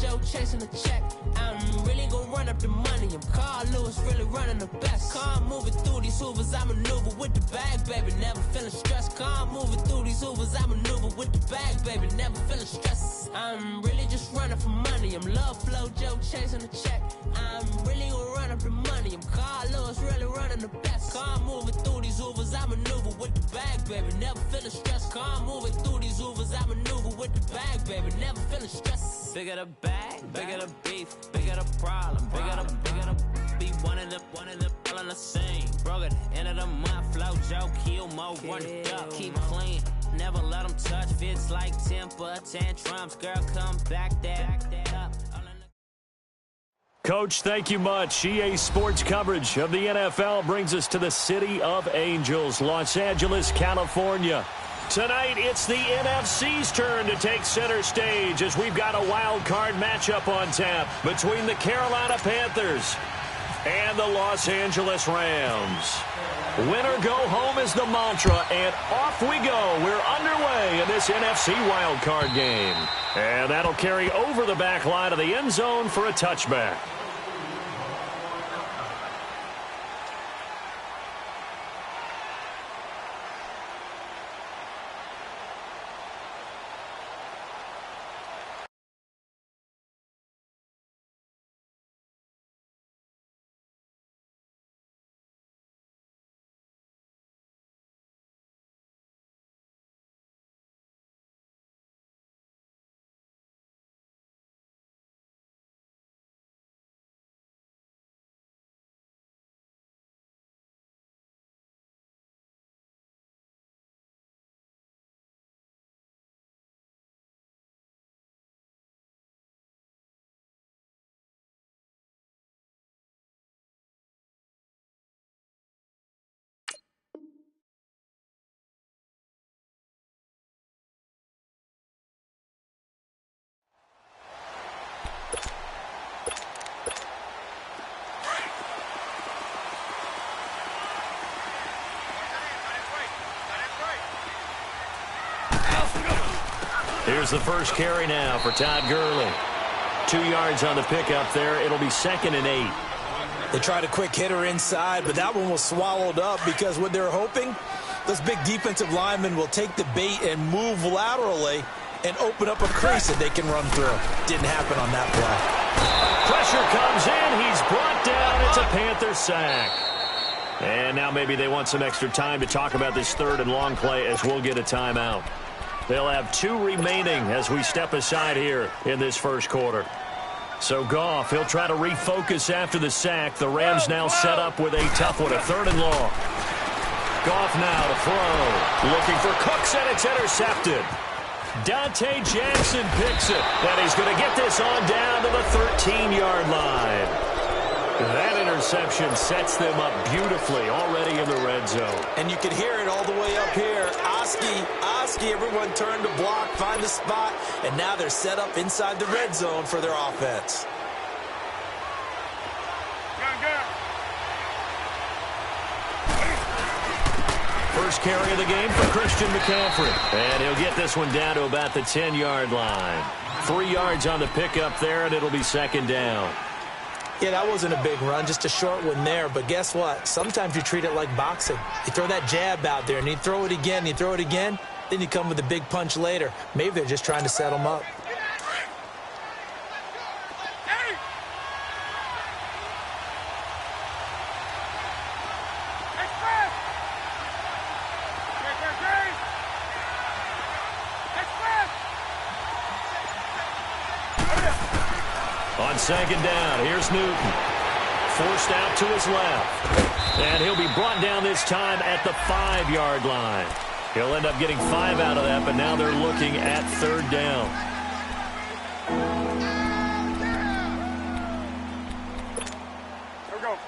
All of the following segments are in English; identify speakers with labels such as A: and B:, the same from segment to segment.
A: Joe chasing a check. I'm really gonna run up the money. I'm Carl Lewis, really running the best. Car moving through these Hoovers, I maneuver with the bag, baby. Never feeling stressed. Car moving through these Hoovers, I maneuver with the bag, baby. Never feeling stressed. I'm really just running for money. I'm Love Flow Joe chasing a check. I'm really gonna run up the money. I'm Carl Lewis, really running the best. Car moving through these Hoovers, I maneuver with the bag, baby. Never feeling stressed. Car moving through these Hoovers, I maneuver with the bag, baby. Never feeling stressed. Bigger the bag, bigger the beef, bigger the problem, bigger the be one in the all in the same. Broke at the end of the month, flow Joe, kill more, run it up, keep clean. Never let them touch, fits like temper tantrums. Girl, come back there.
B: Coach, thank you much. EA Sports coverage of the NFL brings us to the City of Angels, Los Angeles, California. Tonight, it's the NFC's turn to take center stage as we've got a wild card matchup on tap between the Carolina Panthers and the Los Angeles Rams. Win or go home is the mantra, and off we go. We're underway in this NFC wild card game. And that'll carry over the back line of the end zone for a touchback. Here's the first carry now for Todd Gurley. 2 yards on the pickup there. It'll be 2nd and 8.
C: They tried a quick hitter inside, but that one was swallowed up because what they're hoping, those big defensive linemen will take the bait and move laterally and open up a crease that they can run through. Didn't happen on that play.
B: Pressure comes in. He's brought down. It's a Panther sack. And now maybe they want some extra time to talk about this 3rd and long play as we'll get a timeout. They'll have 2 remaining as we step aside here in this first quarter. So Goff, he'll try to refocus after the sack. The Rams now set up with a tough one, a 3rd and long. Goff now to throw. Looking for Cooks, and it's intercepted. Dante Jackson picks it. And he's going to get this on down to the 13-yard line. That interception sets them up beautifully already in the red zone.
C: And you can hear it all the way up here. Oski, everyone turned to block, find the spot, and now they're set up inside the red zone for their offense.
B: First carry of the game for Christian McCaffrey. And he'll get this one down to about the 10-yard line. 3 yards on the pickup there, and it'll be 2nd down.
C: Yeah, that wasn't a big run, just a short one there. But guess what? Sometimes you treat it like boxing. You throw that jab out there, and you throw it again, then you come with a big punch later. Maybe they're just trying to set them up.
B: On 2nd down, here's Newton. Forced out to his left. And he'll be brought down this time at the 5-yard line. He'll end up getting 5 out of that, but now they're looking at 3rd down.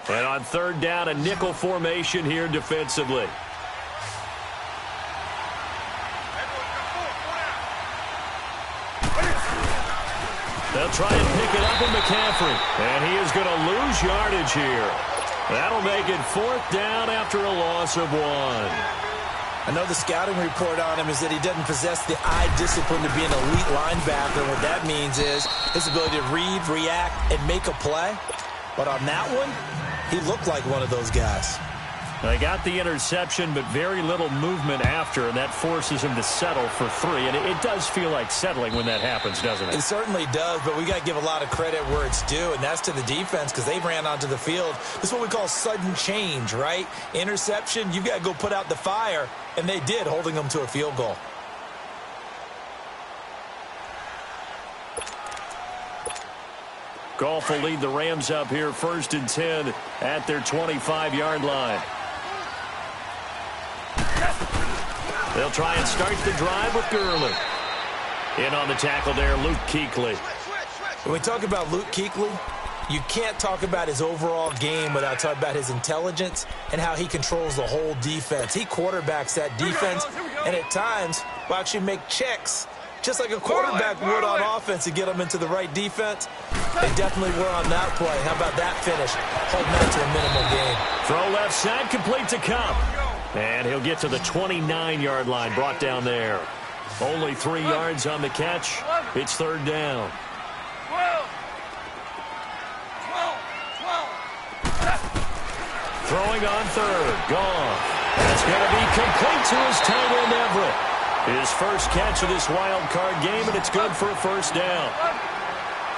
B: And on 3rd down, a nickel formation here defensively. They'll try and pick it up with McCaffrey. And he is going to lose yardage here. That'll make it 4th down after a loss of 1.
C: I know the scouting report on him is that he doesn't possess the eye discipline to be an elite linebacker. What that means is his ability to read, react, and make a play. But on that one, he looked like one of those guys.
B: They got the interception, but very little movement after, and that forces him to settle for 3. And it does feel like settling when that happens, doesn't it?
C: It certainly does, but we got to give a lot of credit where it's due, and that's to the defense because they ran onto the field. This is what we call sudden change, right? Interception, you've got to go put out the fire, and they did, holding them to a field goal.
B: Goff will lead the Rams up here 1st and 10 at their 25-yard line. They'll try and start the drive with Gurley. In on the tackle there, Luke Kuechly.
C: When we talk about Luke Kuechly, you can't talk about his overall game without talking about his intelligence and how he controls the whole defense. He quarterbacks that defense, and at times will actually make checks, just like a quarterback would on offense to get them into the right defense. They definitely were on that play. How about that finish? Holding that to a minimal gain.
B: Throw left side, complete to Cup. And he'll get to the 29-yard line, brought down there. Only 3 yards on the catch. It's 3rd down. Throwing on 3rd. Goff. That's going to be complete to his tight end, Everett. His first catch of this wild card game, and it's good for a 1st down.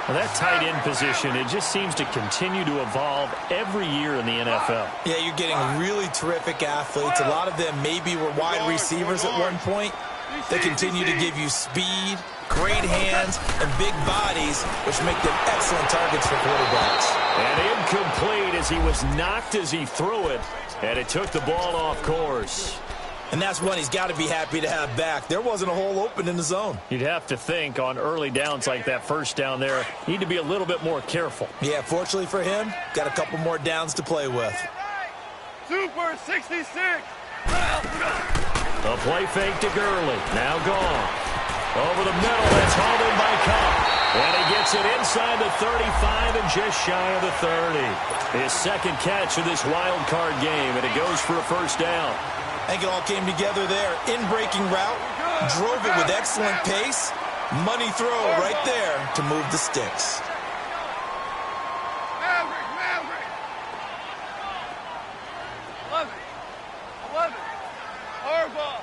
B: Well, that tight end position, it just seems to continue to evolve every year in the NFL.
C: Yeah, you're getting really terrific athletes. A lot of them maybe were wide receivers at one point. They continue to give you speed, great hands, and big bodies, which make them excellent targets for quarterbacks.
B: And incomplete as he was knocked as he threw it, and it took the ball off course.
C: And that's one he's got to be happy to have back. There wasn't a hole open in the zone.
B: You'd have to think on early downs like that 1st down there, need to be a little bit more careful.
C: Yeah, fortunately for him, got a couple more downs to play with.
D: Super 66.
B: A play fake to Gurley. Now gone. Over the middle, that's hauled in by Cup. And he gets it inside the 35 and just shy of the 30. His 2nd catch of this wild card game, and it goes for a 1st down.
C: I think it all came together there. In-breaking route, drove it with excellent pace. Money throw right there to move the sticks.
D: Maverick. 11. Harbaugh.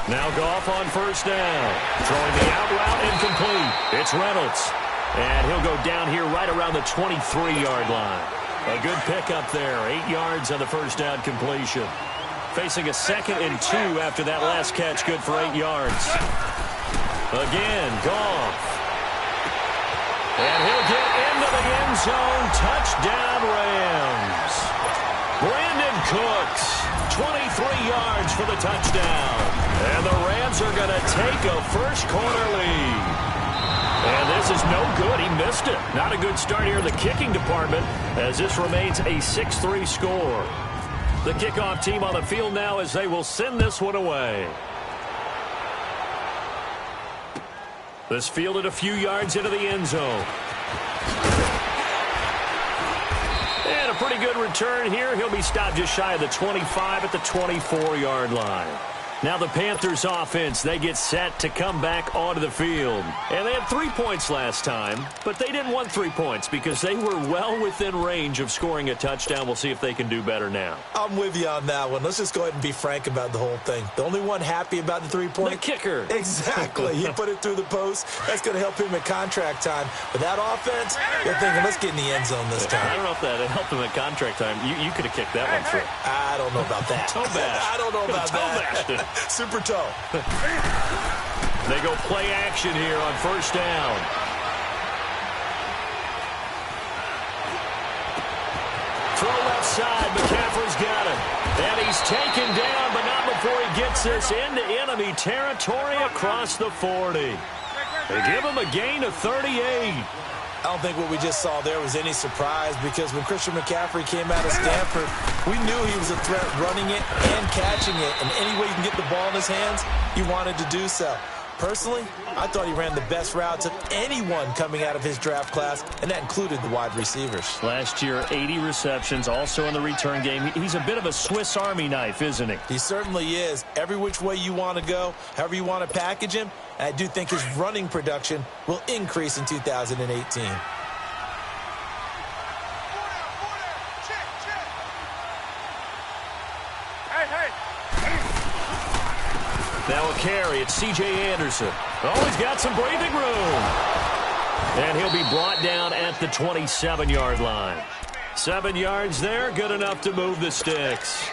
B: Now Goff on 1st down. Throwing the out route incomplete. It's Reynolds. And he'll go down here right around the 23-yard line. A good pickup there. 8 yards on the 1st down completion. Facing a 2nd and 2 after that last catch. Good for 8 yards. Again, Goff. And he'll get into the end zone. Touchdown, Rams. Brandon Cooks, 23 yards for the touchdown. And the Rams are going to take a first-quarter lead. And this is no good. He missed it. Not a good start here in the kicking department as this remains a 6-3 score. The kickoff team on the field now as they will send this one away. This fielded a few yards into the end zone. And a pretty good return here. He'll be stopped just shy of the 25 at the 24-yard line. Now the Panthers offense, they get set to come back onto the field. And they had 3 points last time, but they didn't want 3 points because they were well within range of scoring a touchdown. We'll see if they can do better now.
C: I'm with you on that one. Let's just go ahead and be frank about the whole thing. The only one happy about the 3-point?
B: The kicker.
C: Exactly. He put it through the post. That's going to help him at contract time. But that offense, they're thinking, let's get in the end zone this time.
B: I don't know if that helped him at contract time. You could have kicked that one through.
C: I don't know about that.
B: Toe bash.
C: I don't know about that. Super toe.
B: They go play action here on 1st down. Throw left side. McCaffrey's got it. And he's taken down, but not before he gets this into enemy territory across the 40. They give him a gain of 38.
C: I don't think what we just saw there was any surprise because when Christian McCaffrey came out of Stanford, we knew he was a threat running it and catching it. And any way you can get the ball in his hands, he wanted to do so. Personally, I thought he ran the best routes of anyone coming out of his draft class, and that included the wide receivers.
B: Last year, 80 receptions, also in the return game. He's a bit of a Swiss Army knife, isn't he?
C: He certainly is. Every which way you want to go, however you want to package him, and I do think his running production will increase in 2018.
B: Now a carry, it's C.J. Anderson. Oh, he's got some breathing room. And he'll be brought down at the 27-yard line. 7 yards there, good enough to move the sticks.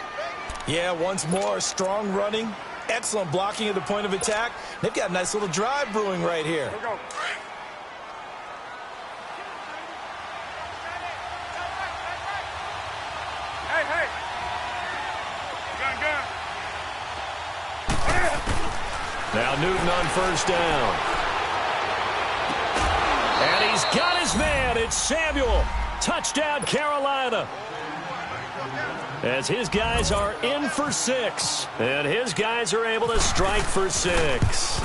C: Yeah, once more, strong running, excellent blocking at the point of attack. They've got a nice little drive brewing right here.
B: Now Newton on first down. And he's got his man. It's Samuel. Touchdown, Carolina. As his guys are in for 6. And his guys are able to strike for 6.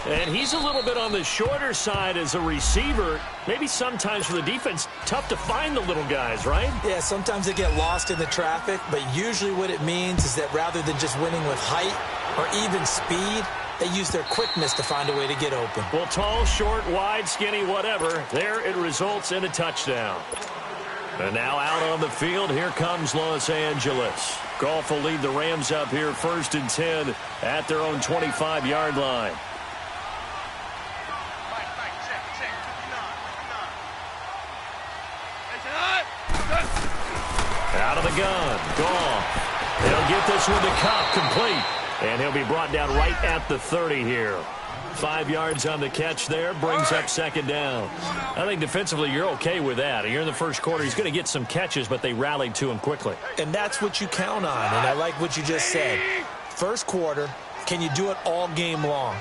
B: And he's a little bit on the shorter side as a receiver. Maybe sometimes for the defense, tough to find the little guys, right?
C: Yeah, sometimes they get lost in the traffic, but usually what it means is that rather than just winning with height or even speed, they use their quickness to find a way to get open.
B: Well, tall, short, wide, skinny, whatever, there it results in a touchdown. And now out on the field, here comes Los Angeles. Goff will lead the Rams up here 1st and 10 at their own 25-yard line. Out of the gun, Goff. He'll get this one to Cup, complete. And he'll be brought down right at the 30 here. 5 yards on the catch there, brings up 2nd down. I think defensively you're okay with that. Here in the first quarter, he's going to get some catches, but they rallied to him quickly.
C: And that's what you count on, and I like what you just said. First quarter, can you do it all game long?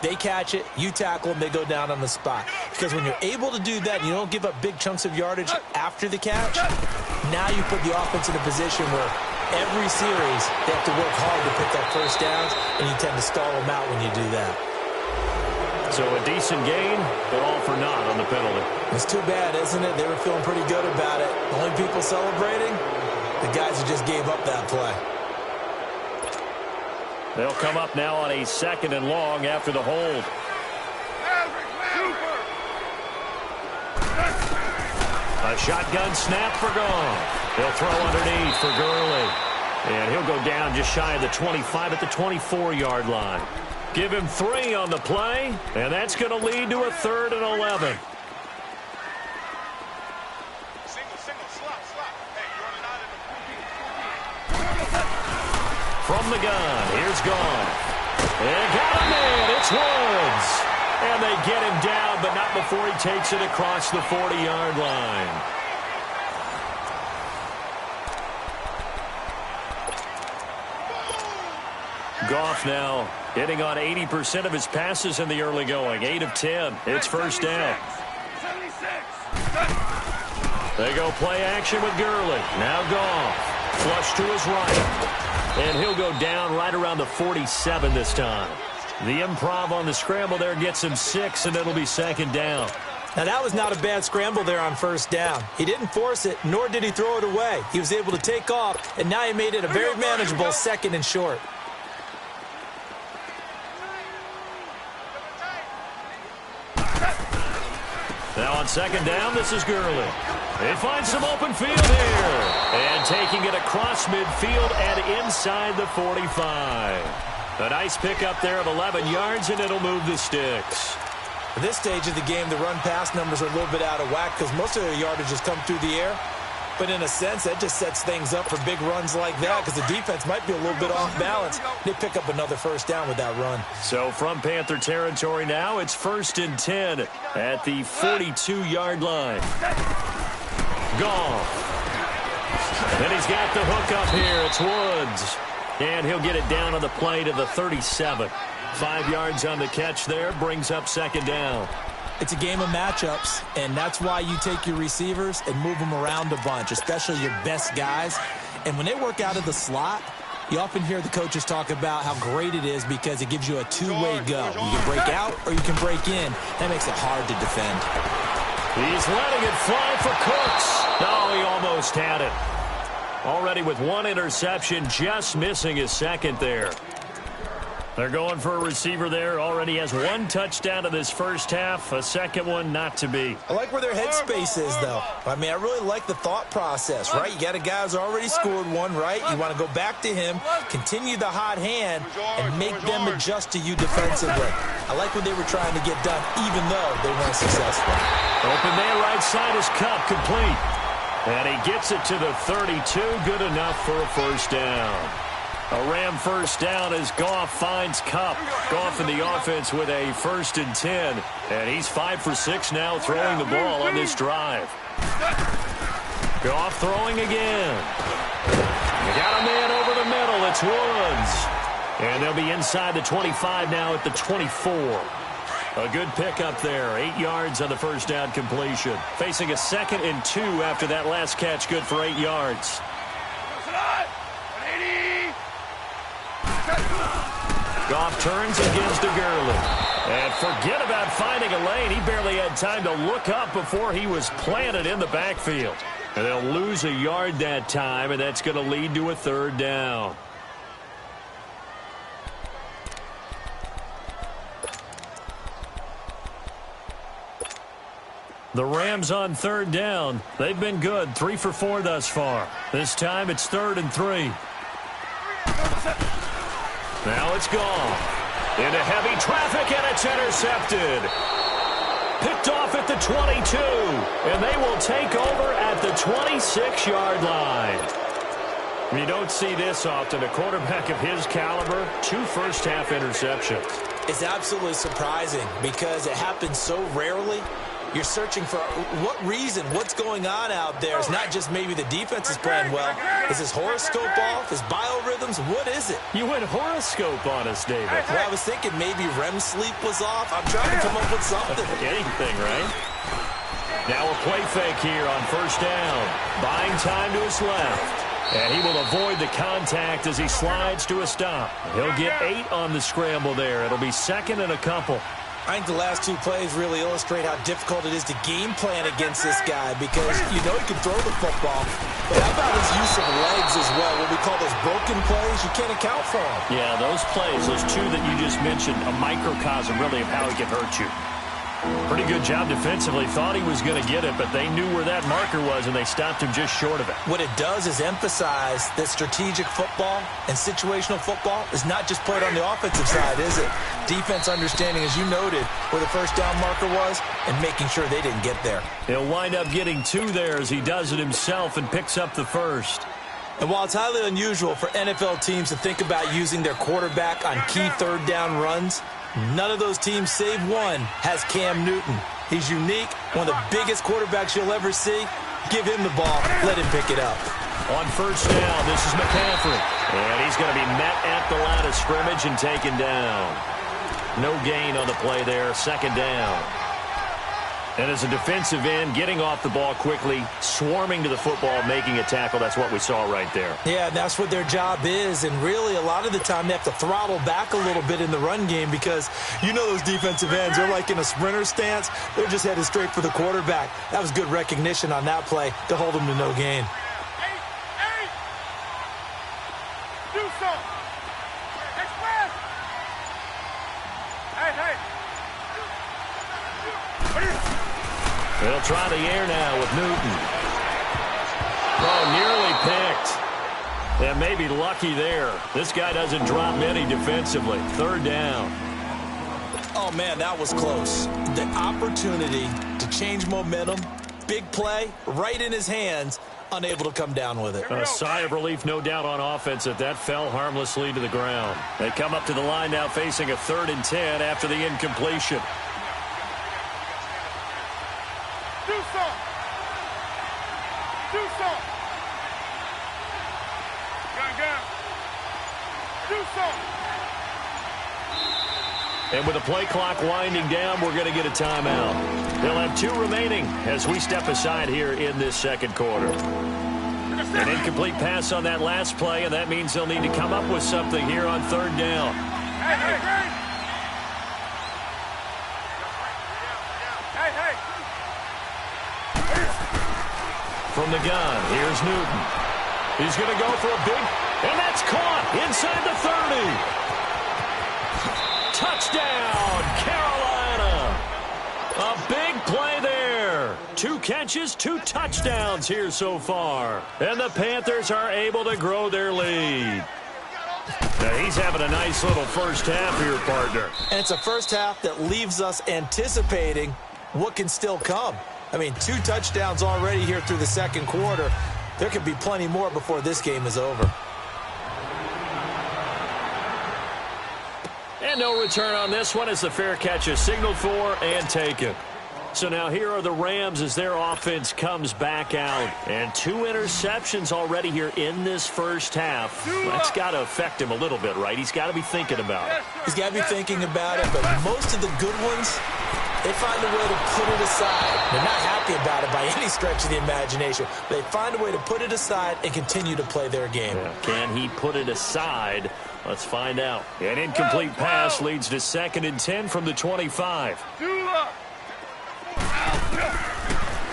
C: They catch it, you tackle them, they go down on the spot. Because when you're able to do that, and you don't give up big chunks of yardage after the catch, now you put the offense in a position where every series they have to work hard to pick up first downs, and you tend to stall them out when you do that.
B: So a decent gain, but all for naught on the penalty.
C: It's too bad, isn't it? They were feeling pretty good about it. The only people celebrating, the guys who just gave up that play.
B: They'll come up now on a 2nd and long after the hold. A shotgun snap for Goff. He'll throw underneath for Gurley. And he'll go down just shy of the 25 at the 24-yard line. Give him 3 on the play, and that's going to lead to a 3rd and 11. From the gun, here's Goff. And got him in, it's Woods. And they get him down, but not before he takes it across the 40-yard line. Goff now hitting on 80% of his passes in the early going. 8 of 10. It's first down. They go play action with Gurley. Now Goff. Flush to his right. And he'll go down right around the 47 this time. The improv on the scramble there gets him 6, and it'll be 2nd down.
C: Now, that was not a bad scramble there on first down. He didn't force it, nor did he throw it away. He was able to take off, and now he made it a very manageable 2nd and short.
B: Now on 2nd down, this is Gurley. They find some open field here. And taking it across midfield and inside the 45. A nice pickup there of 11 yards, and it'll move the sticks.
C: At this stage of the game, the run-pass numbers are a little bit out of whack because most of their yardage has come through the air. But in a sense, that just sets things up for big runs like that because the defense might be a little bit off balance. They pick up another first down with that run.
B: So from Panther territory now, it's 1st and 10 at the 42-yard line. Goff. And he's got the hook up here. It's Woods. And he'll get it down on the play to the 37. 5 yards on the catch there, brings up 2nd down.
C: It's a game of matchups, and that's why you take your receivers and move them around a bunch, especially your best guys. And when they work out of the slot, You often hear the coaches talk about how great it is because it gives you a two-way go. You can break out or you can break in. That makes it hard to defend.
B: He's letting it fly for Cooks. No, he almost had it. Already with one interception, just missing his second there. They're going for a receiver there. Already has one touchdown in this first half. A second one not to be.
C: I like where their headspace is, though. I mean, I really like the thought process, right? You got a guy who's already scored one, right? You want to go back to him, continue the hot hand, and make them adjust to you defensively. I like what they were trying to get done, even though they weren't successful.
B: Open man right side is Cup, complete. And he gets it to the 32. Good enough for a first down. A Ram first down as Goff finds Cup. Goff in the offense with a 1st and 10. And he's 5 for 6 now throwing the ball on this drive. Goff throwing again. They got a man over the middle. It's Woods. And they'll be inside the 25 now at the 24. A good pickup there. 8 yards on the first down completion. Facing a 2nd and 2 after that last catch. Good for 8 yards. Goff turns and gives to Gurley. And forget about finding a lane. He barely had time to look up before he was planted in the backfield. And they'll lose a yard that time, and that's going to lead to a 3rd down. The Rams on 3rd down. They've been good. 3 for 4 thus far. This time it's 3rd and 3. Now it's gone. Into heavy traffic, and it's intercepted. Picked off at the 22. And they will take over at the 26-yard line. You don't see this often. A quarterback of his caliber, 2 first-half interceptions.
C: It's absolutely surprising because it happens so rarely. You're searching for what reason, what's going on out there. It's not just maybe the defense is playing well. Is his horoscope off? His biorhythms? What is it?
B: You went horoscope on us, David.
C: Well, I was thinking maybe REM sleep was off. I'm trying to come up with something.
B: Anything, right? Now a play fake here on 1st down. Buying time to his left. And he will avoid the contact as he slides to a stop. He'll get 8 on the scramble there. It'll be 2nd and a couple.
C: I think the last 2 plays really illustrate how difficult it is to game plan against this guy because you know he can throw the football, but how about his use of legs as well? What we call those broken plays, you can't account for them.
B: Yeah, those plays, those 2 that you just mentioned, a microcosm really of how he can hurt you. Pretty good job defensively. Thought he was going to get it, but they knew where that marker was, and they stopped him just short of it.
C: What it does is emphasize that strategic football and situational football is not just played on the offensive side, is it? Defense understanding, as you noted, where the first down marker was and making sure they didn't get there.
B: He'll wind up getting 2 there as he does it himself and picks up the 1st.
C: And while it's highly unusual for NFL teams to think about using their quarterback on key 3rd down runs, none of those teams, save one, has Cam Newton. He's unique, one of the biggest quarterbacks you'll ever see. Give him the ball. Let him pick it up.
B: On 1st down, this is McCaffrey. And he's going to be met at the line of scrimmage and taken down. No gain on the play there. 2nd down. And as a defensive end, getting off the ball quickly, swarming to the football, making a tackle. That's what we saw right there.
C: Yeah, that's what their job is. And really, a lot of the time, they have to throttle back a little bit in the run game because you know those defensive ends, they're like in a sprinter stance. They're just headed straight for the quarterback. That was good recognition on that play to hold them to no gain.
D: Do something. Express. Hey.
B: They'll try the air now with Newton. Oh, nearly picked. And maybe lucky there. This guy doesn't drop many defensively. 3rd down.
C: Oh, man, that was close. The opportunity to change momentum, big play, right in his hands, unable to come down with it.
B: A sigh of relief, no doubt, on offense that fell harmlessly to the ground. They come up to the line now facing a 3rd and 10 after the incompletion.
D: Do something. Gun. Do something.
B: And with the play clock winding down, we're going to get a timeout. They'll have 2 remaining as we step aside here in this 2nd quarter. An incomplete pass on that last play, and that means they'll need to come up with something here on third down. From the gun, here's Newton. He's going to go for a big, and that's caught inside the 30. Touchdown, Carolina. A big play there. 2 catches, 2 touchdowns here so far. And the Panthers are able to grow their lead. Now he's having a nice little first half here, partner.
C: And it's a first half that leaves us anticipating what can still come. I mean, 2 touchdowns already here through the second quarter. There could be plenty more before this game is over.
B: And no return on this one as the fair catch is signaled for and taken. So now here are the Rams as their offense comes back out. And 2 interceptions already here in this first half. That's got to affect him a little bit, right? He's got to be thinking about it.
C: He's got to be thinking about it, but most of the good ones, they find a way to put it aside. They're not happy about it by any stretch of the imagination. They find a way to put it aside and continue to play their game.
B: Yeah. Can he put it aside? Let's find out. An incomplete pass leads to 2nd and 10 from the 25.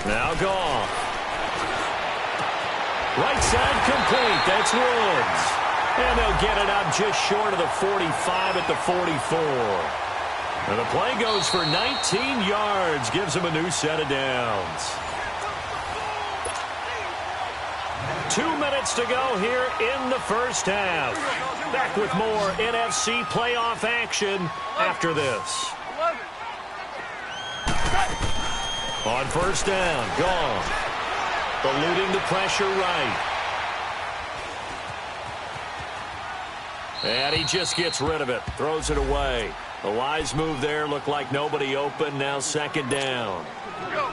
B: Now Goff. Right side complete. That's Woods. And they'll get it up just short of the 45 at the 44. And the play goes for 19 yards. Gives him a new set of downs. 2 minutes to go here in the first half. Back with more NFC playoff action after this. On first down, Goff. Eluding the pressure right. And he just gets rid of it. Throws it away. The wise move there. Looked like nobody open. Now 2nd down.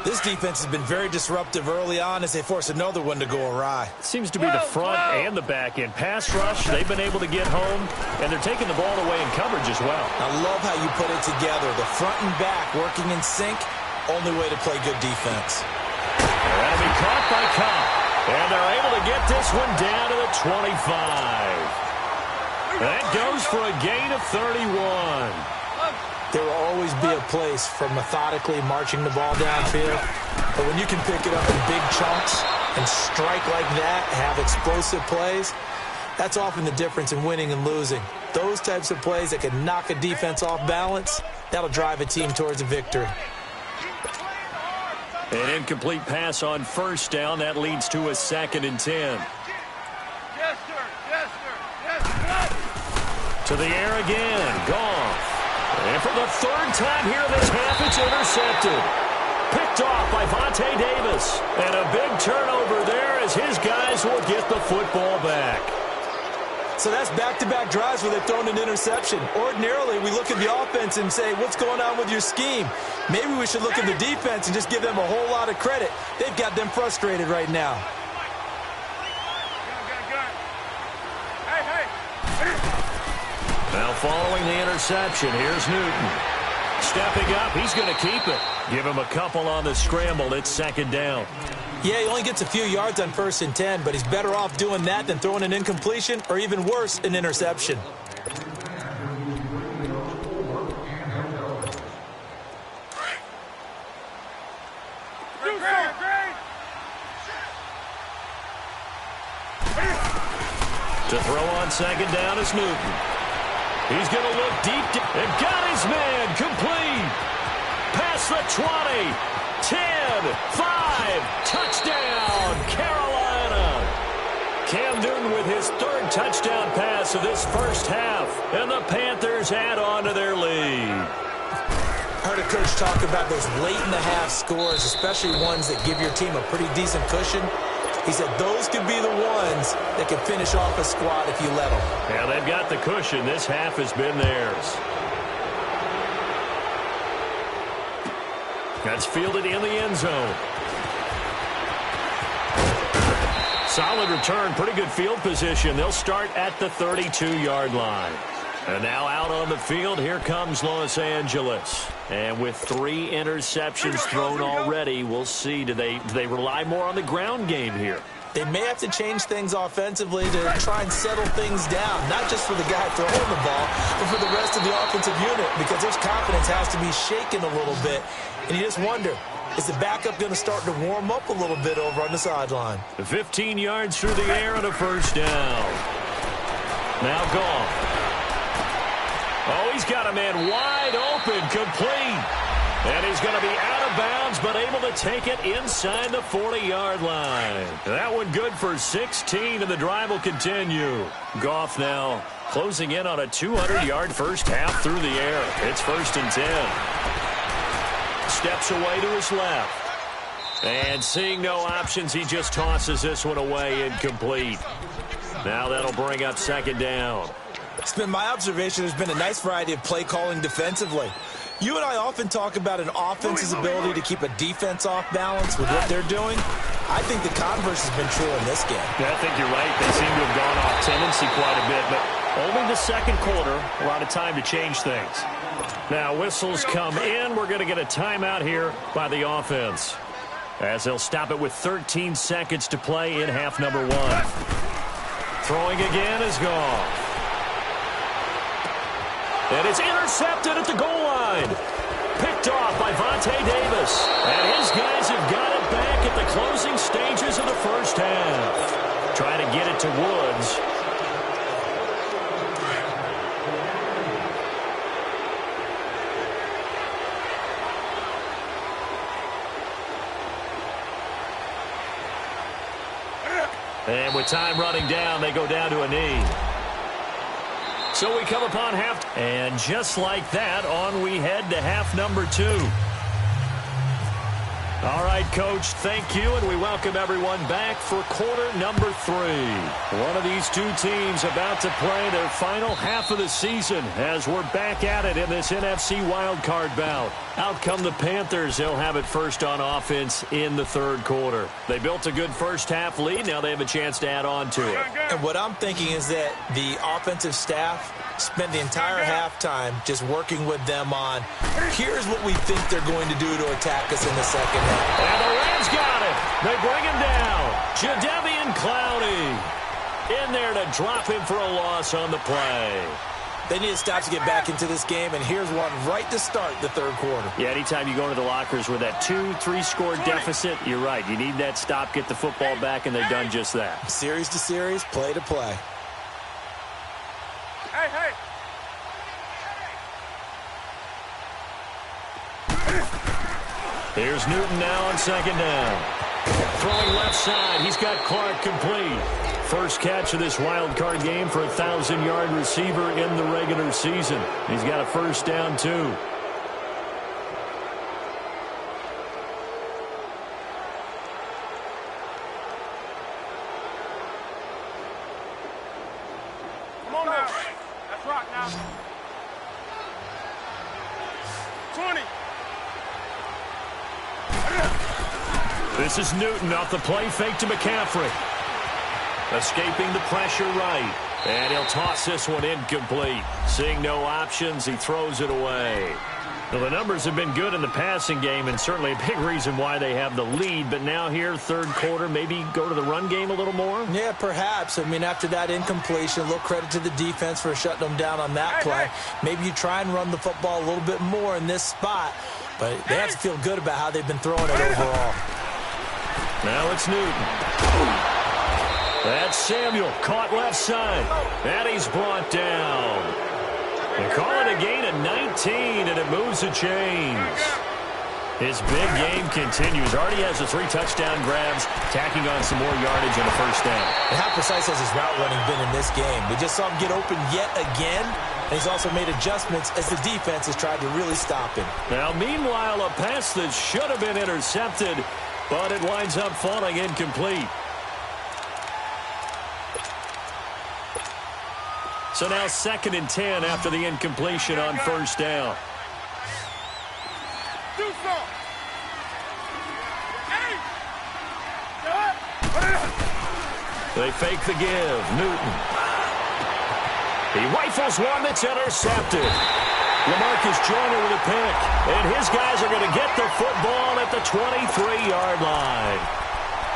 C: This defense has been very disruptive early on as they force another one to go awry.
B: Seems to be the front and the back end. Pass rush, they've been able to get home, and they're taking the ball away in coverage as well.
C: I love how you put it together. The front and back working in sync. Only way to play good defense.
B: That'll be caught by Cobb. And they're able to get this one down to the 25. That goes for a gain of 31.
C: There will always be a place for methodically marching the ball downfield. But when you can pick it up in big chunks and strike like that, have explosive plays, that's often the difference in winning and losing. Those types of plays that can knock a defense off balance, that'll drive a team towards a victory.
B: An incomplete pass on first down. That leads to a 2nd and 10.
D: Yes, sir. Yes, sir. Yes, sir.
B: To the air again. Goff. And for the 3rd time here this half, it's intercepted. Picked off by Vontae Davis. And a big turnover there as his guys will get the football back.
C: So that's back-to-back drives where they've thrown an interception. Ordinarily, we look at the offense and say, what's going on with your scheme? Maybe we should look at the defense and just give them a whole lot of credit. They've got them frustrated right now.
B: Now following the interception, here's Newton. Stepping up, he's going to keep it. Give him a couple on the scramble. It's 2nd down.
C: Yeah, he only gets a few yards on 1st and 10, but he's better off doing that than throwing an incompletion or even worse, an interception.
B: To throw on 2nd down is Newton. He's going to look deep and got his man complete. Past the 20, 10, 5, touchdown, Carolina. Cam Newton with his 3rd touchdown pass of this first half, and the Panthers add on to their lead.
C: I heard a coach talk about those late-in-the-half scores, especially ones that give your team a pretty decent cushion. He said those could be the ones that can finish off a squad if you let them.
B: Yeah, they've got the cushion. This half has been theirs. That's fielded in the end zone. Solid return, pretty good field position. They'll start at the 32-yard line. And now out on the field, here comes Los Angeles. And with 3 interceptions thrown already, we'll see. Do they rely more on the ground game here?
C: They may have to change things offensively to try and settle things down, not just for the guy throwing the ball, but for the rest of the offensive unit, because their confidence has to be shaken a little bit. And you just wonder, is the backup going to start to warm up a little bit over on the sideline?
B: 15 yards through the air and a first down. Now Goff. Oh, he's got a man wide open, complete. And he's going to be out of bounds, but able to take it inside the 40-yard line. That one good for 16, and the drive will continue. Goff now closing in on a 200-yard first half through the air. It's 1st and 10. Steps away to his left. And seeing no options, he just tosses this one away, incomplete. Now that'll bring up 2nd down.
C: It's been my observation there's been a nice variety of play calling defensively. You and I often talk about an offense's ability to keep a defense off balance with what they're doing. I think the converse has been true in this game.
B: Yeah, I think you're right. They seem to have gone off tendency quite a bit, but only the 2nd quarter, a lot of time to change things. Now whistles come in. We're going to get a timeout here by the offense, as they'll stop it with 13 seconds to play in half number 1. Throwing again is Goff. And it's intercepted at the goal line. Picked off by Vontae Davis. And his guys have got it back at the closing stages of the first half. Trying to get it to Woods. And with time running down, they go down to a knee. So we come upon half, and just like that, on we head to half number 2. All right, Coach, thank you, and we welcome everyone back for quarter number 3. One of these two teams about to play their final half of the season as we're back at it in this NFC wildcard bout. Out come the Panthers. They'll have it first on offense in the 3rd quarter. They built a good first half lead. Now they have a chance to add on to it.
C: And what I'm thinking is that the offensive staff spend the entire halftime just working with them on, here's what we think they're going to do to attack us in the second half.
B: And the Rams got it. They bring him down. Jadeveon Clowney in there to drop him for a loss on the play.
C: They need to stop to get back into this game, and here's one right to start the 3rd quarter.
B: Yeah, anytime you go into the lockers with that 2-3 score deficit, you're right. You need that stop, get the football back, and they've done just that.
C: Series to series, play to play.
D: Hey!
B: Here's Newton now on 2nd down. Throwing left side. He's got Clark complete. First catch of this wild card game for a 1,000-yard receiver in the regular season. He's got a first down, too.
D: Come on now. Let's rock now. 20.
B: This is Newton off the play fake to McCaffrey. Escaping the pressure right. And he'll toss this one incomplete. Seeing no options, he throws it away. Well, the numbers have been good in the passing game, and certainly a big reason why they have the lead. But now here, 3rd quarter, maybe go to the run game a little more?
C: Yeah, perhaps. I mean, after that incompletion, a little credit to the defense for shutting them down on that play. Maybe you try and run the football a little bit more in this spot. But they have to feel good about how they've been throwing it overall.
B: Now it's Newton. That's Samuel, caught left side. And he's brought down. They call it a gain of 19, and it moves the chains. His big game continues. Already has the 3 touchdown grabs, tacking on some more yardage on the first down.
C: And how precise has his route running been in this game? We just saw him get open yet again, and he's also made adjustments as the defense has tried to really stop him. Now,
B: meanwhile, a pass that should have been intercepted, but it winds up falling incomplete. So now 2nd and 10 after the incompletion on first down.
D: Do something.
B: They fake the give. Newton. He rifles one that's intercepted. LaMarcus Joyner with a pick. And his guys are going to get the football at the 23-yard line.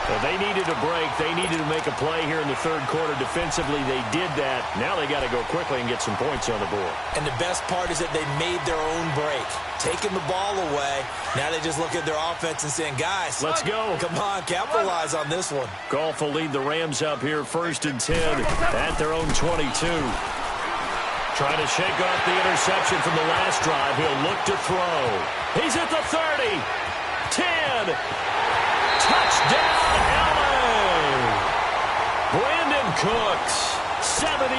B: Well, they needed a break. They needed to make a play here in the third quarter. Defensively, they did that. Now they got to go quickly and get some points on the board.
C: And the best part is that they made their own break, taking the ball away. Now they just look at their offense and saying, guys,
B: let's go.
C: Come on, capitalize on this one.
B: Goff will lead the Rams up here 1st and 10 at their own 22. Trying to shake off the interception from the last drive. He'll look to throw. He's at the 30. 10. Touchdown, LA! Brandon Cooks, 77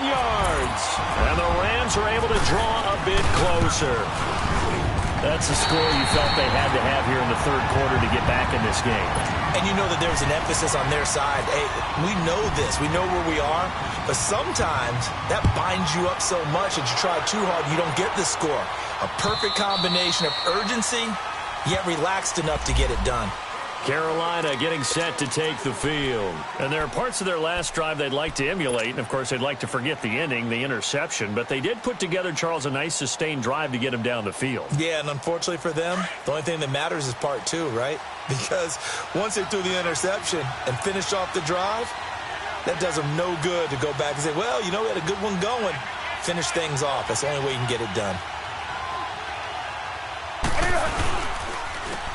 B: yards. And the Rams are able to draw a bit closer. That's the score you felt they had to have here in the third quarter to get back in this game.
C: And you know that there's an emphasis on their side. Hey, we know this. We know where we are. But sometimes that binds you up so much that you try too hard, you don't get the score. A perfect combination of urgency, yet relaxed enough to get it done.
B: Carolina getting set to take the field. And there are parts of their last drive they'd like to emulate. And, of course, they'd like to forget the ending, the interception. But they did put together, Charles, a nice sustained drive to get them down the field.
C: Yeah, and unfortunately for them, the only thing that matters is part two, right? Because once they threw the interception and finished off the drive, that does them no good to go back and say, well, you know, we had a good one going. Finish things off. That's the only way you can get it done.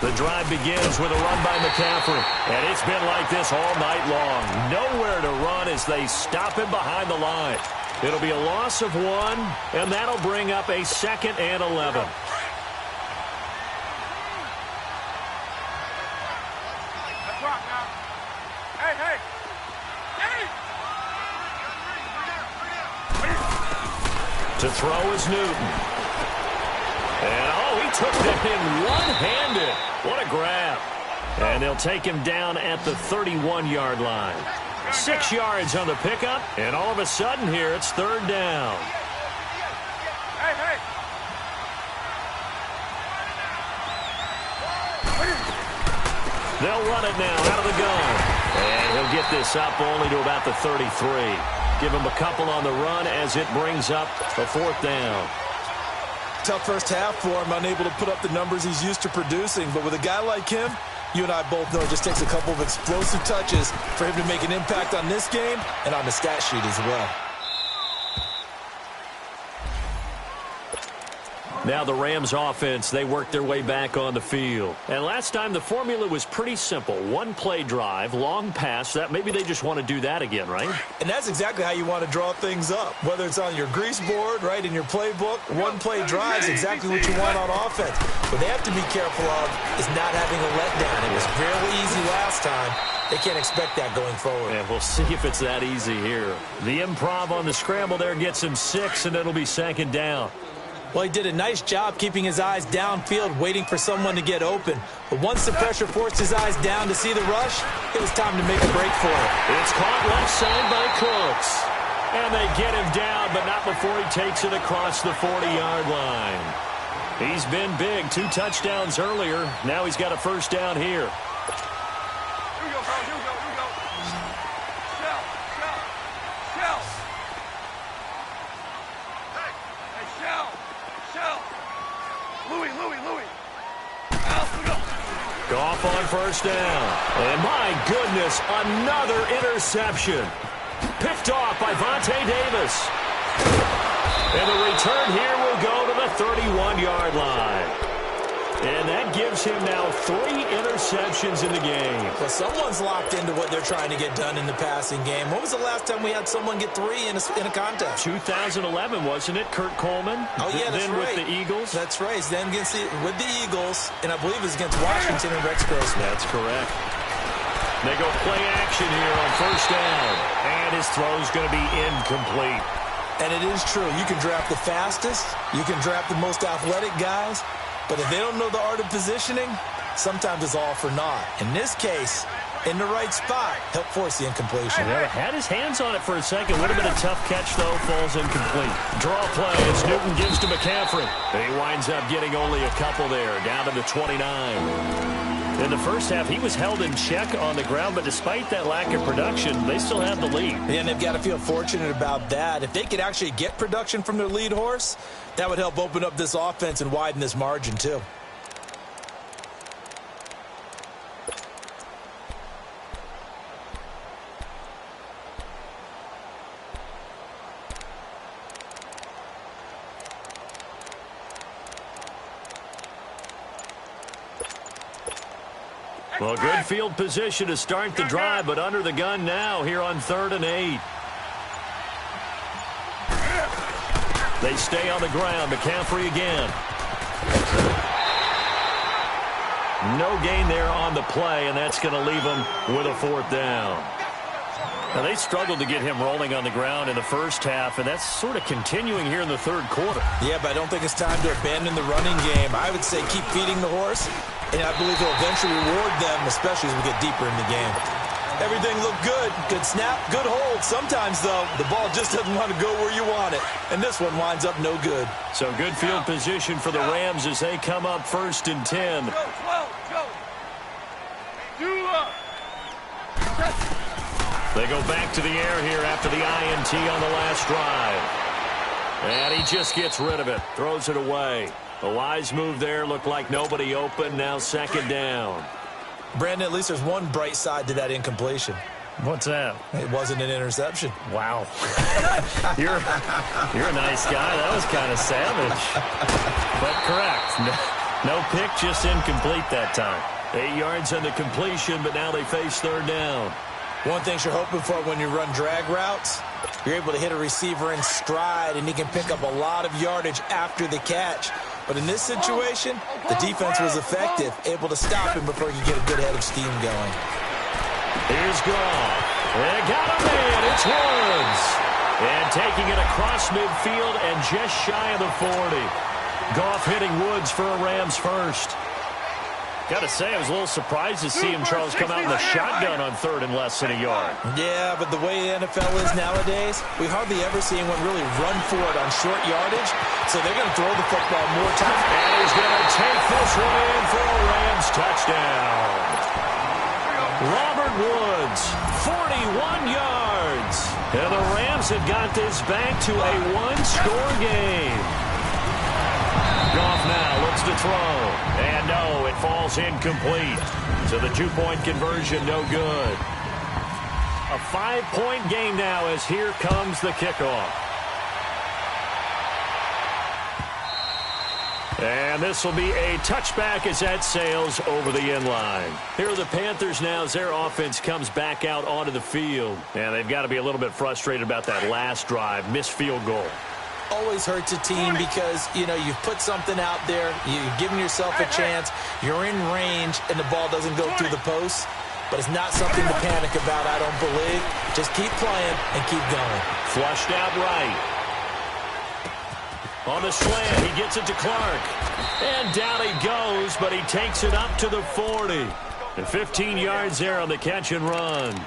B: The drive begins with a run by McCaffrey. And it's been like this all night long. Nowhere to run as they stop him behind the line. It'll be a loss of 1, and that'll bring up a 2nd and 11. To throw is Newton. And, oh, he took that in one-handed. What a grab. And they'll take him down at the 31-yard line. 6 yards on the pickup, and all of a sudden here it's 3rd down. They'll run it now out of the gun. And he'll get this up only to about the 33. Give him a couple on the run as it brings up a 4th down.
C: Tough first half for him, unable to put up the numbers he's used to producing. But with a guy like him, you and I both know it just takes a couple of explosive touches for him to make an impact on this game and on the stat sheet as well.
B: Now the Rams offense, they work their way back on the field. And last time the formula was pretty simple. 1-play drive, long pass. That maybe they just want to do that again, right?
C: And that's exactly how you want to draw things up. Whether it's on your grease board, right, in your playbook, 1-play drive is exactly what you want on offense. What they have to be careful of is not having a letdown. It was fairly easy last time. They can't expect that going forward.
B: And we'll see if it's that easy here. The improv on the scramble there gets him 6, and it'll be 2nd down.
C: Well, he did a nice job keeping his eyes downfield, waiting for someone to get open. But once the pressure forced his eyes down to see the rush, it was time to make a break for it.
B: It's caught left side by Cooks. And they get him down, but not before he takes it across the 40-yard line. He's been big. 2 touchdowns earlier. Now he's got a 1st down here.
D: Here we go, bro. Here we go. Here we go. Shell. Hey, Shell. Louie.
B: Goff on 1st down. And my goodness, another interception. Picked off by Vontae Davis. And the return here will go to the 31-yard line. And that gives him now 3 interceptions in the game.
C: Well, someone's locked into what they're trying to get done in the passing game. When was the last time we had someone get 3 in a contest?
B: 2011, wasn't it? Kurt Coleman?
C: Oh, yeah, that's
B: then
C: right.
B: With the Eagles?
C: That's right. Then with the Eagles, and I believe it was against Washington and Rex Grossman.
B: That's correct. They go play action here on 1st down. And his throw's going to be incomplete.
C: And it is true. You can draft the fastest. You can draft the most athletic guys. But if they don't know the art of positioning, sometimes it's all for naught. In this case, in the right spot, help force the incompletion.
B: Yeah, had his hands on it for a second. Would have been a tough catch, though. Falls incomplete. Draw play as Newton gives to McCaffrey. He winds up getting only a couple there, down to the 29. In the first half, he was held in check on the ground, but despite that lack of production, they still have the lead.
C: And they've got to feel fortunate about that. If they could actually get production from their lead horse, that would help open up this offense and widen this margin, too.
B: Well, good field position to start the drive, but under the gun now here on 3rd and 8. They stay on the ground. McCaffrey again. No gain there on the play, and that's going to leave them with a 4th down. Now, they struggled to get him rolling on the ground in the first half, and that's sort of continuing here in the 3rd quarter.
C: Yeah, but I don't think it's time to abandon the running game. I would say keep feeding the horse, and I believe he'll eventually reward them, especially as we get deeper in the game. Everything looked good. Good snap, good hold. Sometimes, though, the ball just doesn't want to go where you want it, and this one winds up no good.
B: So good field position for the Rams as they come up 1st and 10. They go back to the air here after the INT on the last drive. And he just gets rid of it, throws it away. A wise move there, looked like nobody open, now 2nd down.
C: Brandon, at least there's one bright side to that incompletion.
B: What's that?
C: It wasn't an interception.
B: Wow. You're a nice guy. That was kind of savage. But correct. No pick, just incomplete that time. 8 yards on the completion, but now they face 3rd down.
C: One thing you're hoping for when you run drag routes, you're able to hit a receiver in stride, and he can pick up a lot of yardage after the catch. But in this situation, the defense was effective, able to stop him before he could get a good head of steam going.
B: Here's Goff. They got a man. It's Woods. And taking it across midfield and just shy of the 40. Goff hitting Woods for a Rams first. Got to say, I was a little surprised to see him, Charles, come out in the shotgun on 3rd and less than a yard.
C: Yeah, but the way the NFL is nowadays, we hardly ever see anyone really run for it on short yardage, so they're going to throw the football more times.
B: And he's going to take this one in for a Rams touchdown. Robert Woods, 41 yards. And the Rams have got this back to a 1-score game. Goff now looks to throw. And no, it falls incomplete. So the 2-point conversion, no good. A 5-point game now as here comes the kickoff. And this will be a touchback as that sails over the end line. Here are the Panthers now as their offense comes back out onto the field. And they've got to be a little bit frustrated about that last drive, missed field goal.
C: Always hurts a team because, you know, you've put something out there, you've given yourself a chance, you're in range, and the ball doesn't go through the post. But it's not something to panic about, I don't believe. Just keep playing and keep going.
B: Flushed out right. On the slant, he gets it to Clark. And down he goes, but he takes it up to the 40. And 15 yards there on the catch and run.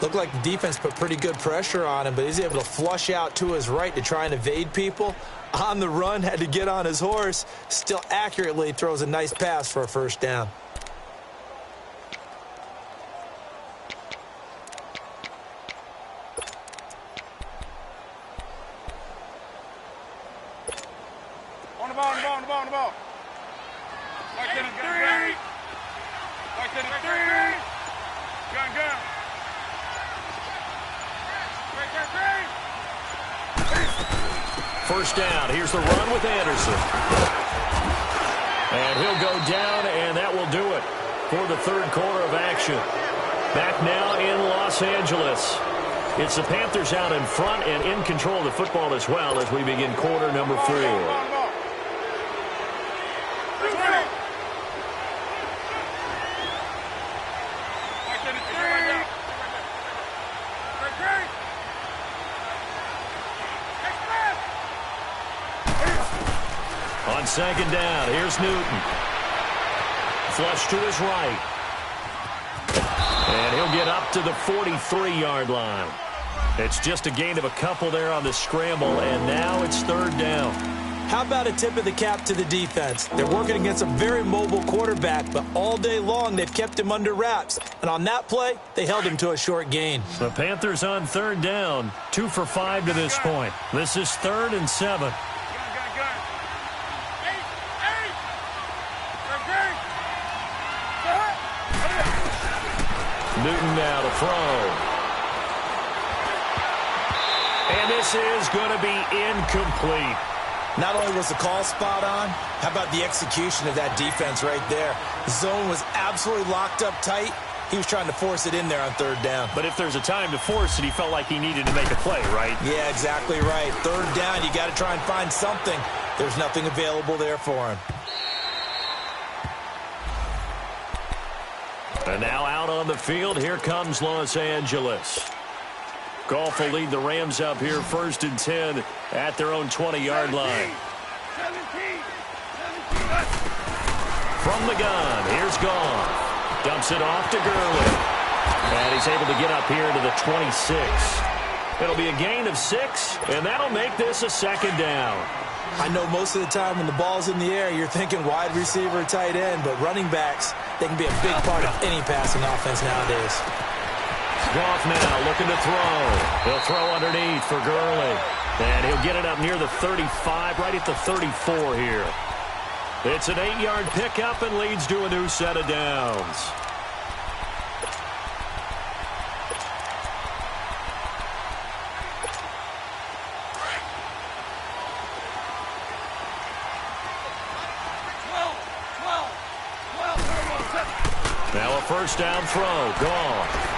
C: Looked like the defense put pretty good pressure on him, but he's able to flush out to his right to try and evade people. On the run, had to get on his horse. Still accurately throws a nice pass for a 1st down.
D: On the ball. Like in a 3. Like in a 3. Gun.
B: 1st down. Here's the run with Anderson. And he'll go down, and that will do it for the 3rd quarter of action. Back now in Los Angeles. It's the Panthers out in front and in control of the football as well as we begin quarter number 4. On 2nd down, here's Newton. Flush to his right. And he'll get up to the 43-yard line. It's just a gain of a couple there on the scramble, and now it's 3rd down.
C: How about a tip of the cap to the defense? They're working against a very mobile quarterback, but all day long they've kept him under wraps. And on that play, they held him to a short gain.
B: The Panthers on 3rd down, 2 for 5 to this point. This is 3rd and 7. Newton now to throw. And this is going to be incomplete.
C: Not only was the call spot on, how about the execution of that defense right there? The zone was absolutely locked up tight. He was trying to force it in there on third down.
B: But if there's a time to force it, he felt like he needed to make a play, right?
C: Yeah, exactly right. Third down, you got to try and find something. There's nothing available there for him.
B: And now out on the field, here comes Los Angeles. Goff will lead the Rams up here 1st and 10 at their own 20-yard line. From the gun, here's Goff. Dumps it off to Gurley. And he's able to get up here to the 26. It'll be a gain of 6, and that'll make this a 2nd down.
C: I know most of the time when the ball's in the air, you're thinking wide receiver, tight end, but running backs, they can be a big part of any passing offense nowadays.
B: Goff now looking to throw. He'll throw underneath for Gurley. And he'll get it up near the 35, right at the 34 here. It's an 8-yard pickup and leads to a new set of downs. Now a 1st down throw. Goff.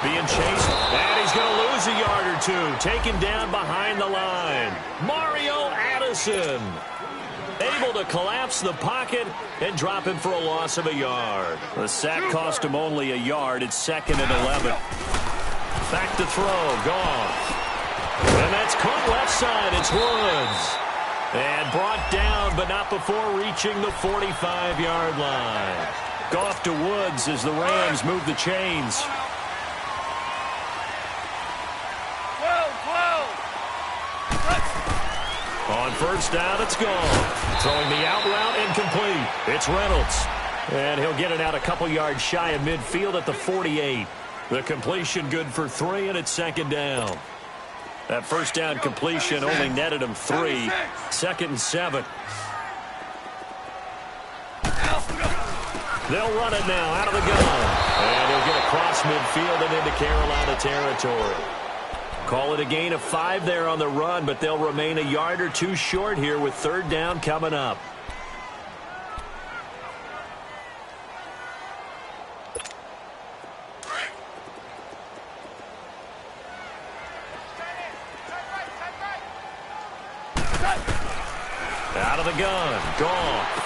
B: Being chased, and he's going to lose a yard or two. Taken down behind the line. Mario Addison able to collapse the pocket and drop him for a loss of a yard. The sack cost him only a yard. It's 2nd and 11. Back to throw. Goff. And that's caught left side. It's Woods. And brought down, but not before reaching the 45-yard line. Goff to Woods as the Rams move the chains. On 1st down, it's gone. Throwing the out route incomplete. It's Reynolds. And he'll get it out a couple yards shy of midfield at the 48. The completion good for 3, and it's 2nd down. That 1st down completion only netted him 3. 2nd and 7. They'll run it now out of the gun. And he'll get across midfield and into Carolina territory. Call it a gain of 5 there on the run, but they'll remain a yard or 2 short here with 3rd down coming up. Out of the gun. Goff.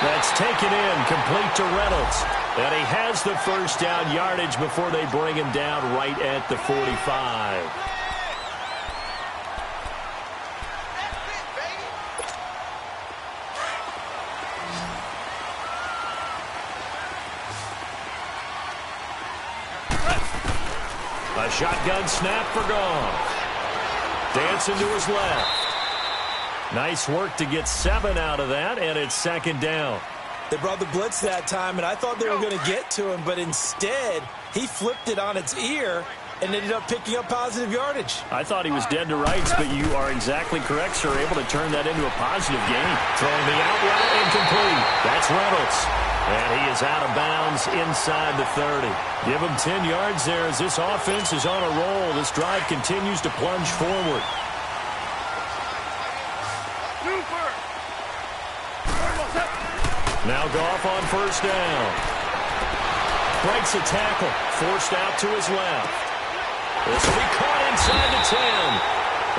B: That's taken in, complete to Reynolds. And he has the 1st down yardage before they bring him down right at the 45. A shotgun snap for Goff. Dancing to his left. Nice work to get 7 out of that, and it's 2nd down.
C: They brought the blitz that time, and I thought they were going to get to him, but instead, he flipped it on its ear and ended up picking up positive yardage.
B: I thought he was dead to rights, but you are exactly correct, sir. Able to turn that into a positive gain. Throwing the out route incomplete. That's Reynolds. And he is out of bounds inside the 30. Give him 10 yards there as this offense is on a roll. This drive continues to plunge forward. Now Goff on 1st down. Breaks a tackle. Forced out to his left. This will be caught inside the 10.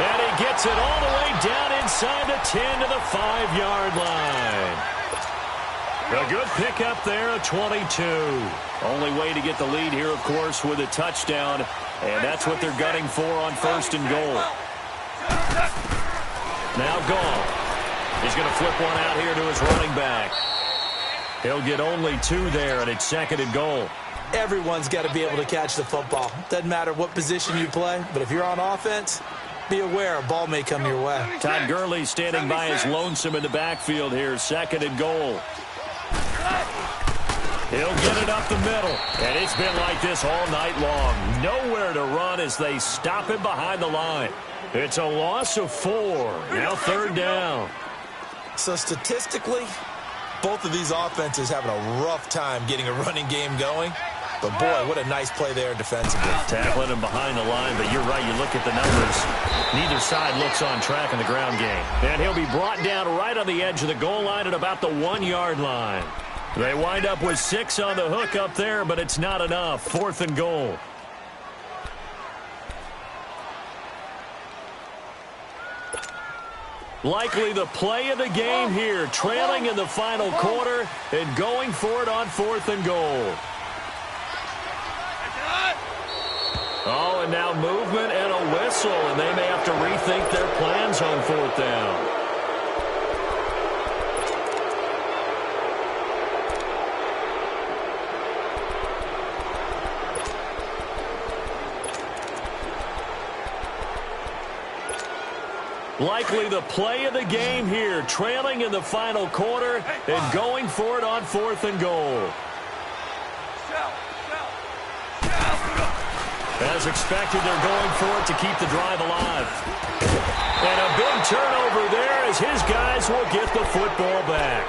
B: And he gets it all the way down inside the 10 to the 5-yard line. A good pickup there, a 22. Only way to get the lead here, of course, with a touchdown. And that's what they're gunning for on 1st and goal. Now Goff. He's going to flip one out here to his running back. He'll get only 2 there, and it's 2nd and goal.
C: Everyone's got to be able to catch the football. Doesn't matter what position you play, but if you're on offense, be aware a ball may come your way.
B: Todd Gurley standing by his lonesome in the backfield here, 2nd and goal. He'll get it up the middle, and it's been like this all night long. Nowhere to run as they stop him behind the line. It's a loss of 4. Now 3rd down.
C: So statistically, both of these offenses having a rough time getting a running game going. But, boy, what a nice play there defensively.
B: Tackling him behind the line, but you're right. You look at the numbers. Neither side looks on track in the ground game. And he'll be brought down right on the edge of the goal line at about the 1-yard line. They wind up with 6 on the hook up there, but it's not enough. 4th and goal. Likely the play of the game here, trailing in the final quarter and going for it on 4th and goal. Oh, and now movement and a whistle, and they may have to rethink their plans on 4th down. Likely the play of the game here, trailing in the final quarter and going for it on 4th and goal. As expected, they're going for it to keep the drive alive. And a big turnover there as his guys will get the football back.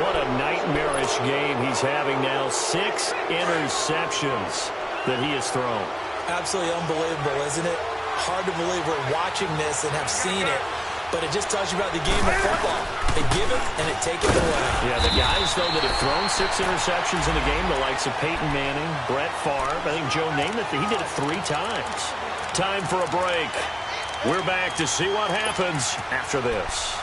B: What a nightmarish game he's having now. 6 interceptions that he has thrown.
C: Absolutely unbelievable, isn't it? Hard to believe we're watching this and have seen it, but it just tells you about the game of football. They give it and they take it away.
B: Yeah, the guys, though, that have thrown 6 interceptions in the game, the likes of Peyton Manning, Brett Favre, I think Joe Namath, he did it 3 times. Time for a break. We're back to see what happens after this.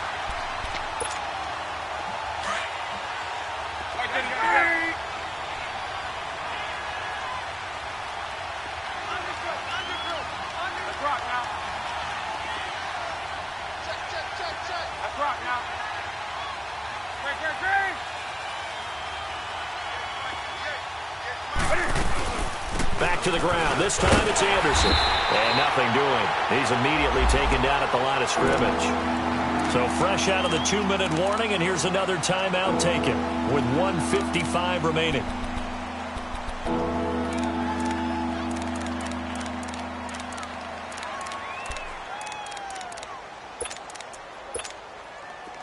B: Back to the ground. This time it's Anderson. And nothing doing. He's immediately taken down at the line of scrimmage. So fresh out of the 2-minute warning, and here's another timeout taken with 1:55 remaining.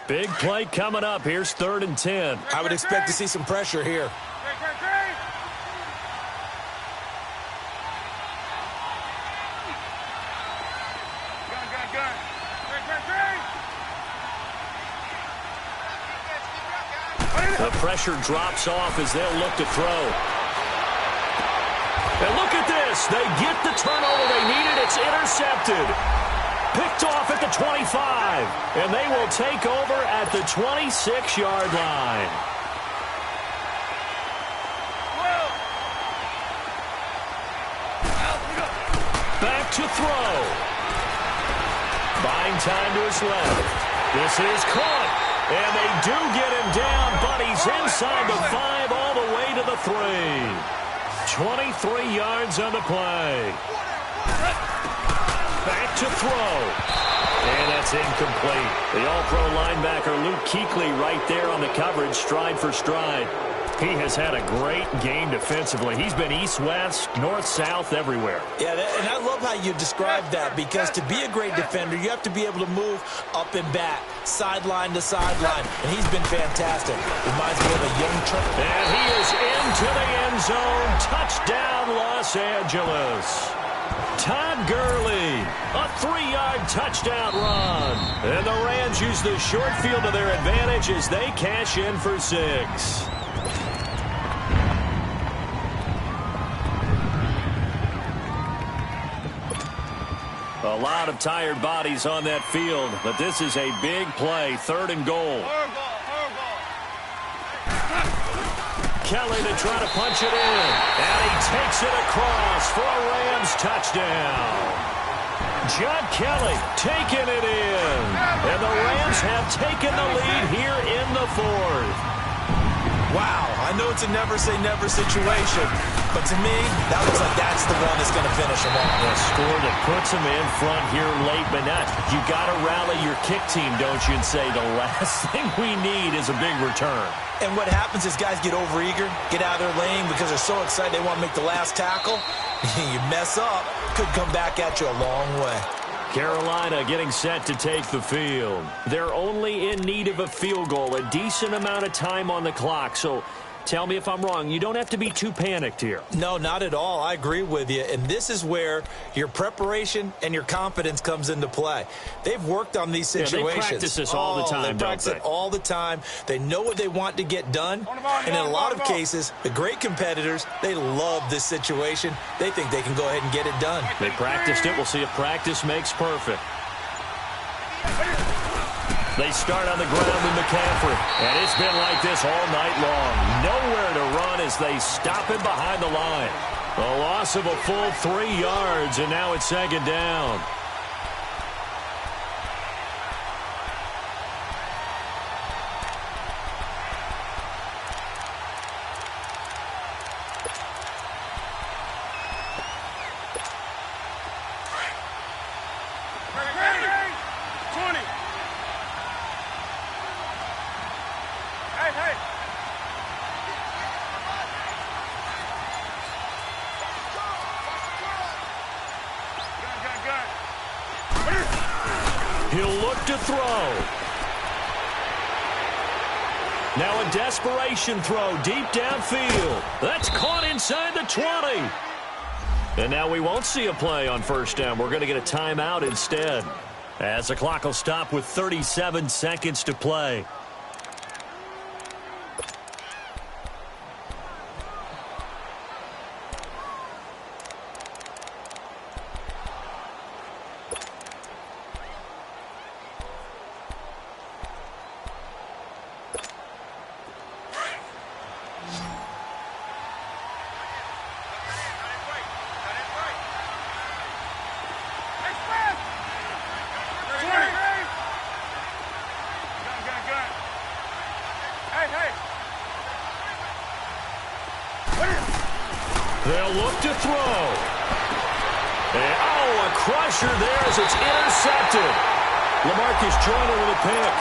B: Big play coming up. Here's 3rd and 10.
C: I would expect to see some pressure here.
B: The pressure drops off as they'll look to throw. And look at this. They get the turnover they needed. It's intercepted. Picked off at the 25. And they will take over at the 26-yard line. Back to throw. Buying time to his left. This is caught. And they do get him down, but he's inside the 5 all the way to the 3. 23 yards on the play. Back to throw. And that's incomplete. The all-pro linebacker Luke Kuechly right there on the coverage, stride for stride. He has had a great game defensively. He's been east-west, north-south, everywhere. Yeah,
C: and I love how you described that, because to be a great defender, you have to be able to move up and back, sideline to sideline, and he's been fantastic. Reminds me of a young Trent.
B: And he is into the end zone. Touchdown, Los Angeles. Todd Gurley, a 3-yard touchdown run. And the Rams use the short field to their advantage as they cash in for 6. A lot of tired bodies on that field, but this is a big play. 3rd and goal. Kelly to try to punch it in. And he takes it across for a Rams touchdown. John Kelly taking it in. And the Rams have taken the lead here in the 4th.
C: Wow, I know it's a never-say-never situation, but to me, that looks like that's the one that's going to finish them off.
B: A score that puts them in front here late, but not. You got to rally your kick team, don't you, and say the last thing we need is a big return.
C: And what happens is guys get overeager, get out of their lane because they're so excited they want to make the last tackle. You mess up, could come back at you a long way.
B: Carolina getting set to take the field. They're only in need of a field goal, a decent amount of time on the clock. So tell me if I'm wrong, you don't have to be too panicked here.
C: No, not at all. I agree with you. And this is where your preparation and your confidence comes into play. They've worked on these situations.
B: Yeah, they practice this all the time,
C: They practice it all the time. They know what they want to get done. And in a lot of cases, the great competitors, they love this situation. They think they can go ahead and get it done.
B: They practiced it. We'll see if practice makes perfect. They start on the ground with McCaffrey. And it's been like this all night long. Nowhere to run as they stop him behind the line. A loss of a full 3 yards, and now it's second down. He'll look to throw. Now a desperation throw deep downfield. That's caught inside the 20. And now we won't see a play on first down. We're going to get a timeout instead, as the clock will stop with 37 seconds to play. They'll look to throw. And, a crusher there as it's intercepted. LaMarcus Joyner with a pick.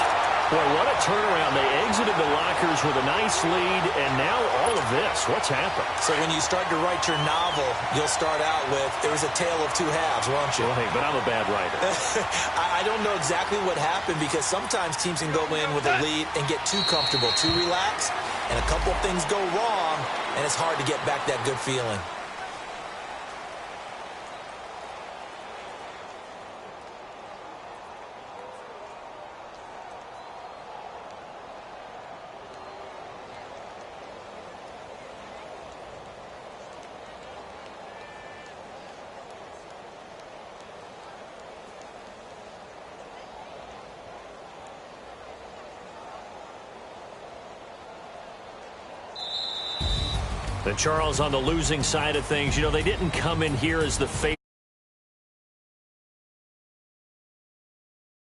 B: Boy, what a turnaround. They exited the lockers with a nice lead, and now all of this. What's happened?
C: So when you start to write your novel, you'll start out with, it was a tale of two halves, won't you?
B: Well, hey, but I'm a bad writer.
C: I don't know exactly what happened, because sometimes teams can go in with a lead and get too comfortable, too relaxed, and a couple of things go wrong, and it's hard to get back that good feeling.
B: And Charles, on the losing side of things, you know, they didn't come in here as the favorite.